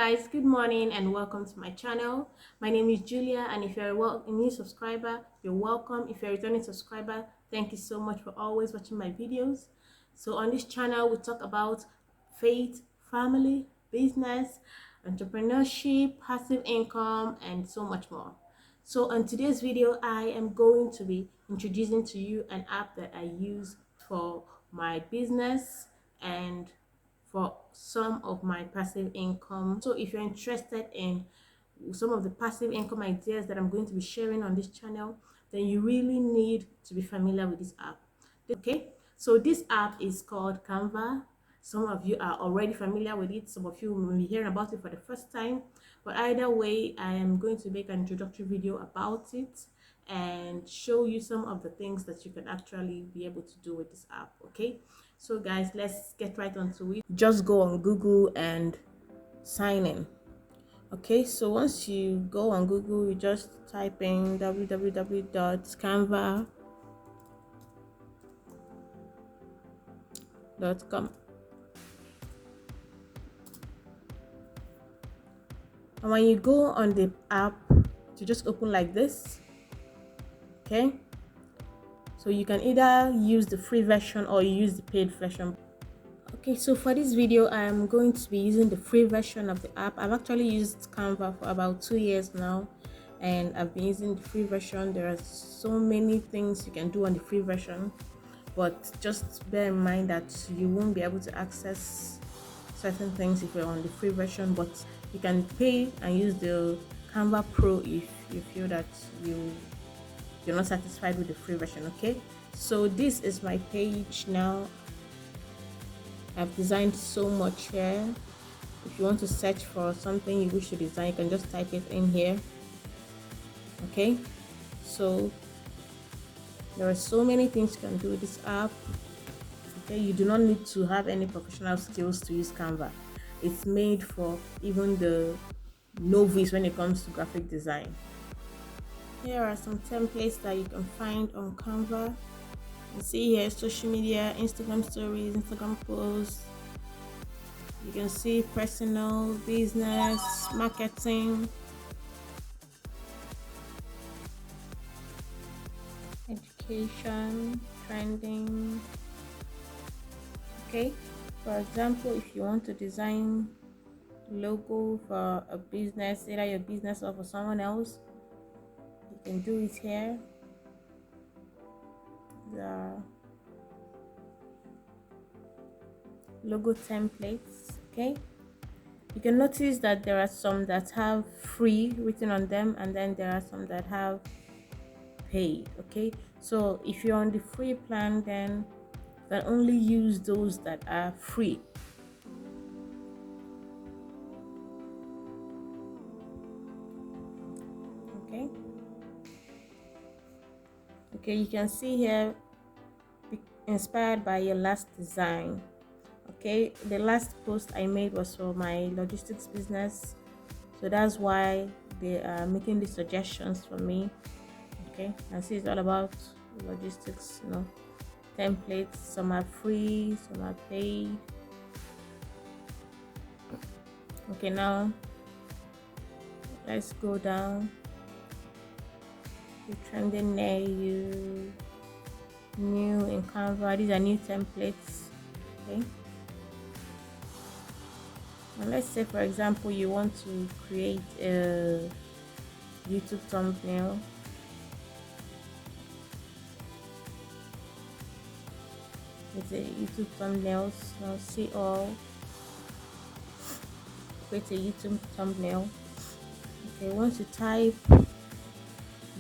guys, good morning and welcome to my channel. My name is Julia, and if you're a new subscriber, you're welcome. If you're a returning subscriber, thank you so much for always watching my videos. So on this channel we talk about faith, family, business, entrepreneurship, passive income, and so much more. So on today's video I am going to be introducing to you an app that I use for my business and for some of my passive income. So if you're interested in some of the passive income ideas that I'm going to be sharing on this channel, then you really need to be familiar with this app. Okay, so this app is called Canva. Some of you are already familiar with it, some of you will be hearing about it for the first time, but either way I am going to make an introductory video about it and show you some of the things that you can actually be able to do with this app. Okay, so guys, let's get right onto it. Just go on Google and sign in. Okay, so once you go on Google, you just type in www.canva.com, and when you go on the app, to just open like this. Okay, so you can either use the free version or use the paid version. Okay, so for this video I am going to be using the free version of the app. I've actually used Canva for about 2 years now, and I've been using the free version. There are so many things you can do on the free version, but just bear in mind that you won't be able to access certain things if you're on the free version, but you can pay and use the Canva Pro if you feel that you're not satisfied with the free version. Okay, so this is my page now. I've designed so much here. If you want to search for something you wish to design, you can just type it in here. Okay, so there are so many things you can do with this app. Okay, you do not need to have any professional skills to use Canva. It's made for even the novice when it comes to graphic design. Here are some templates that you can find on Canva. You see here social media, Instagram stories, Instagram posts. You can see personal, business, marketing, education, trending. Okay, for example, if you want to design logo for a business, either your business or for someone else, you can do it here. The logo templates. Okay, you can notice that there are some that have free written on them, and then there are some that have paid. Okay, so if you're on the free plan, then you can only use those that are free. Okay, you can see here, inspired by your last design. Okay, the last post I made was for my logistics business, so that's why they are making these suggestions for me. Okay, and see, it's all about logistics, templates. Some are free, some are paid. Okay, now let's go down. The trending near you, new in Canva. These are new templates. Okay, and let's say for example you want to create a YouTube thumbnail. It's a YouTube thumbnails. Now see all. Create a YouTube thumbnail. Okay, once you type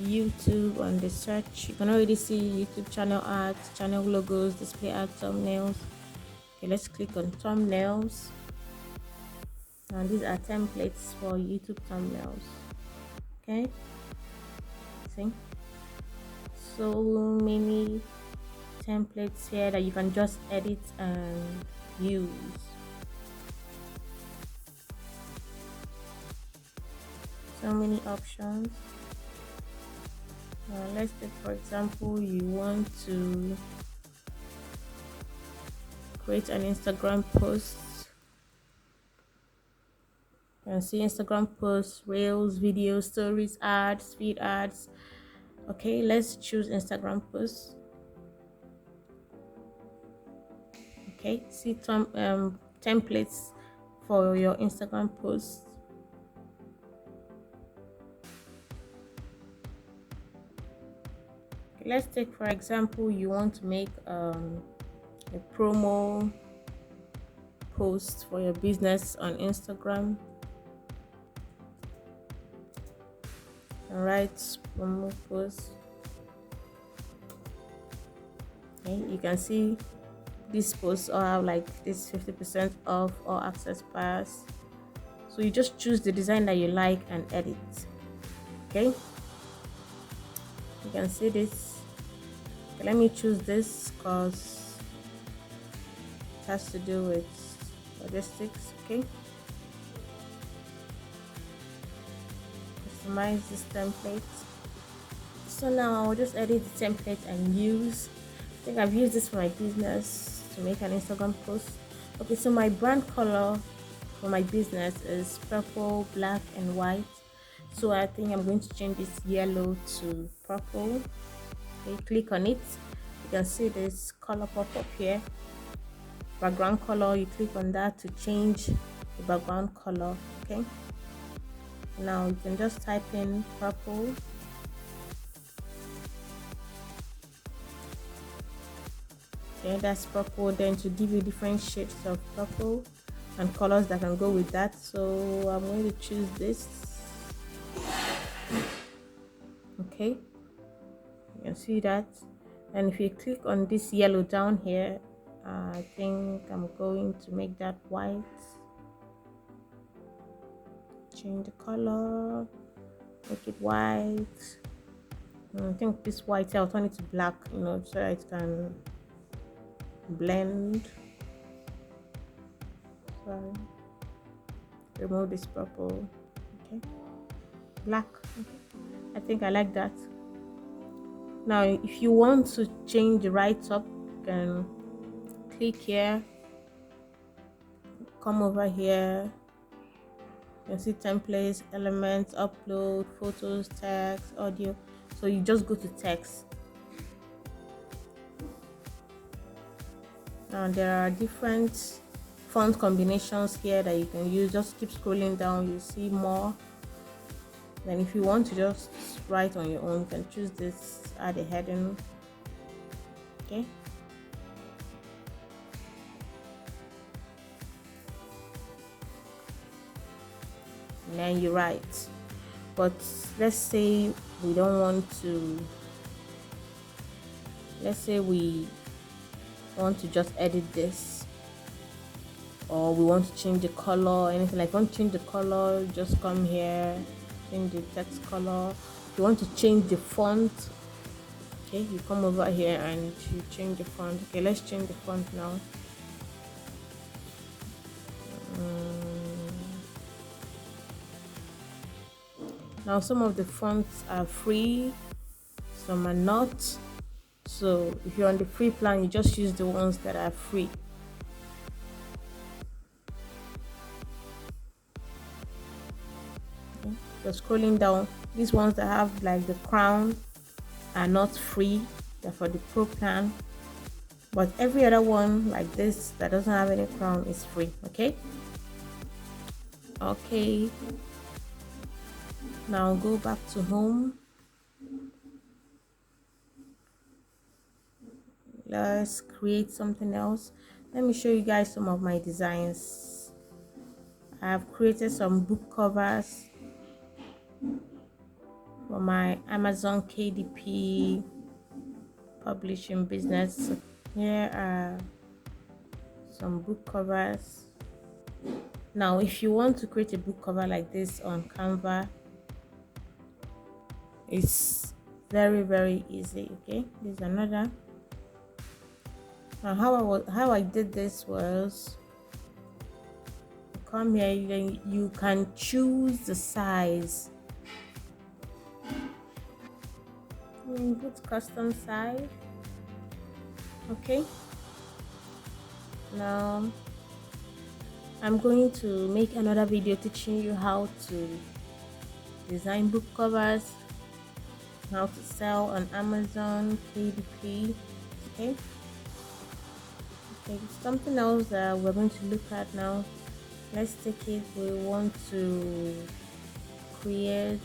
YouTube on the search, you can already see YouTube channel ads, channel logos, display ad, thumbnails. Okay, let's click on thumbnails. Now these are templates for YouTube thumbnails. Okay, see, so many templates here that you can just edit and use. So many options. Let's say for example you want to create an Instagram post. You can see Instagram posts, reels, videos, stories, ads, feed ads. Okay, let's choose Instagram posts. Okay, see templates for your Instagram posts. Okay, let's take for example, you want to make a promo post for your business on Instagram. All right, promo post. Okay, you can see these posts all have like this 50% off or access pass. So you just choose the design that you like and edit. Okay, you can see this. Okay, let me choose this because it has to do with logistics. Okay, customize this template. So now I'll just edit the template and use. I think I've used this for my business to make an Instagram post. Okay, so my brand color for my business is purple, black, and white. So I think I'm going to change this yellow to purple. Okay, click on it. You can see this color pop up here. Background color, you click on that to change the background color. Okay, now you can just type in purple. Okay, that's purple. Then to give you different shades of purple and colors that can go with that, so I'm going to choose this. Okay, you can see that. And if you click on this yellow down here, I think I'm going to make that white. Change the color, make it white. I think this white, I'll turn it to black, so that it can blend. Sorry, remove this purple. Okay, black. Okay, I think I like that. Now if you want to change the right up, you can click here, come over here, you can see templates, elements, upload, photos, text, audio. So you just go to text. Now there are different font combinations here that you can use. Just keep scrolling down, you see more. Then if you want to just write on your own, you can choose this, add a heading. Okay, and then you write. But let's say we don't want to, let's say we want to just edit this, or we want to change the color, anything like want to change the color, just come here, change the text color. If you want to change the font, okay, you come over here and you change the font. Okay, let's change the font now. Now some of the fonts are free, some are not. So if you're on the free plan, you just use the ones that are free. Okay. Just scrolling down, these ones that have like the crown are not free, they're for the pro plan. But every other one like this that doesn't have any crown is free. Okay, now go back to home. Let's create something else. Let me show you guys some of my designs. I have created some book covers for my Amazon KDP publishing business. Here are some book covers. Now if you want to create a book cover like this on Canva, it's very easy. Okay, there's another. Now how I did this was, you come here, you can choose the size. Put custom size. Okay, now I'm going to make another video teaching you how to design book covers, how to sell on Amazon, KDP. Okay. Okay, something else that we're going to look at now. Let's take it. We want to create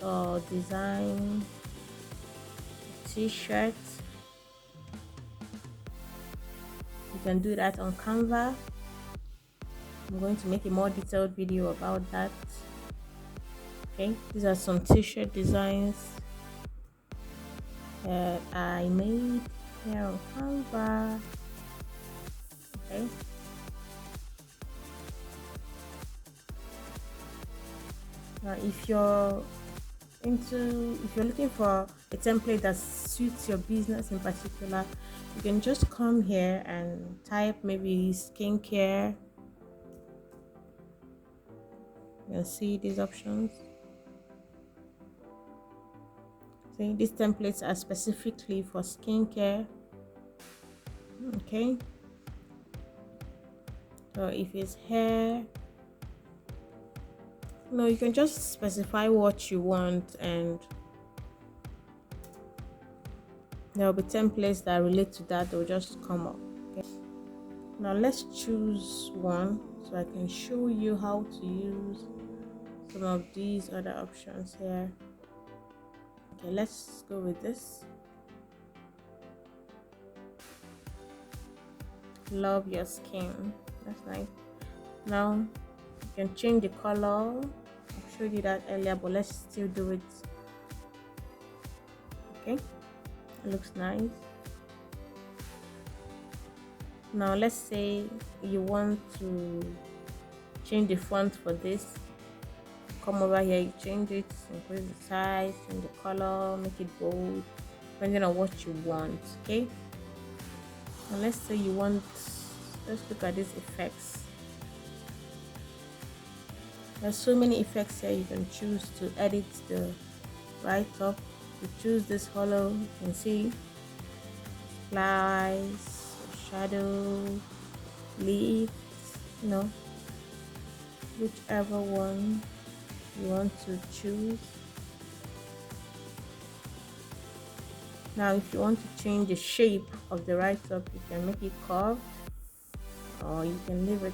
or design t-shirts. You can do that on Canva. I'm going to make a more detailed video about that. Okay, these are some t-shirt designs that I made here on Canva. Okay, now if you're looking for a template that suits your business in particular, you can just come here and type maybe skincare. You can see these options. See, these templates are specifically for skincare. Okay, so if it's hair, no, you can just specify what you want and there will be templates that relate to that. They'll just come up. Okay, now let's choose one so I can show you how to use some of these other options here. Okay, let's go with this. Love your skin. That's nice. Now you can change the color. I showed you that earlier, but let's still do it. Okay, it looks nice. Now let's say you want to change the font for this. Come over here, you change it, increase the size, change the color, make it bold, depending on what you want. Okay, and let's say you want, let's look at these effects. There's so many effects here you can choose to edit the write-up. You choose this hollow, you can see splice, shadow, leaves, you know, whichever one you want to choose. Now if you want to change the shape of the write-up, you can make it curved or you can leave it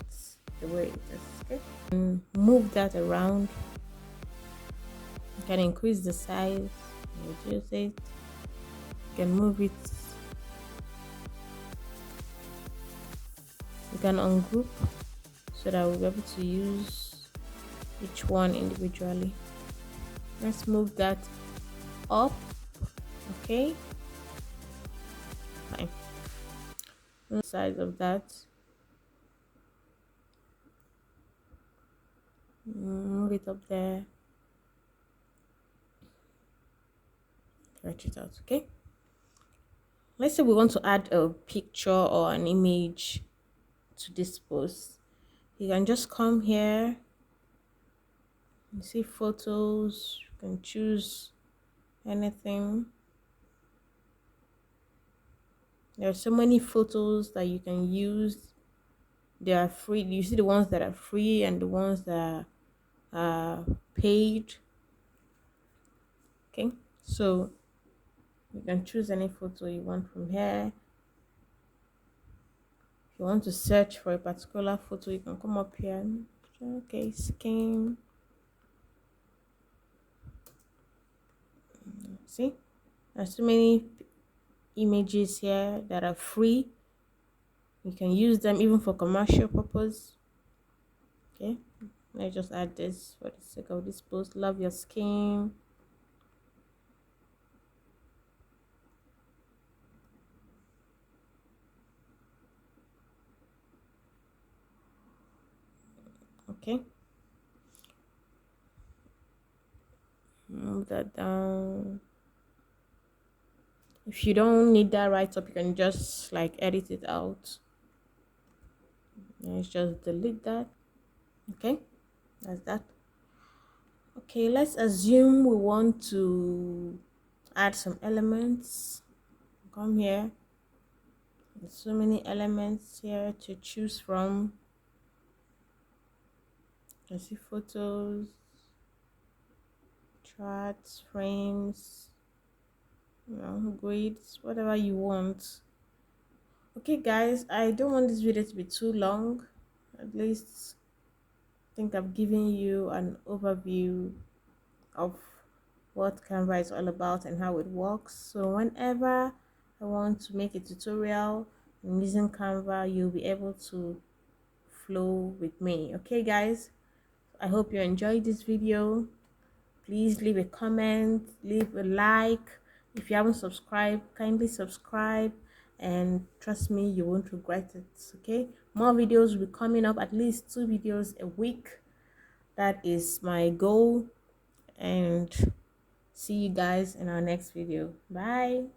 the way it is. Okay, and move that around. You can increase the size, reduce it, you can move it, you can ungroup so that we'll be able to use each one individually. Let's move that up. Okay, fine. The size of that, move it up there, stretch it out. Okay, let's say we want to add a picture or an image to this post. You can just come here, you see photos, you can choose anything. There are so many photos that you can use. They are free. You see the ones that are free and the ones that are paid. Okay, so you can choose any photo you want from here. If you want to search for a particular photo, you can come up here. Okay, skin. See, there's so many images here that are free. You can use them even for commercial purpose. Okay, let's just add this for the sake of this post. Love your skin. Okay, move that down. If you don't need that write-up, you can just like edit it out. Let's just delete that. Okay, that's that. Okay, let's assume we want to add some elements. Come here, there's so many elements here to choose from. You see photos, charts, frames, grids, whatever you want. Okay guys, I don't want this video to be too long. At least I think I've given you an overview of what Canva is all about and how it works. So whenever I want to make a tutorial using Canva, you'll be able to flow with me. Okay guys, I hope you enjoyed this video. Please leave a comment, leave a like. If you haven't subscribed, kindly subscribe, and trust me, you won't regret it. Okay, more videos will be coming up, at least 2 videos a week. That is my goal, and see you guys in our next video. Bye.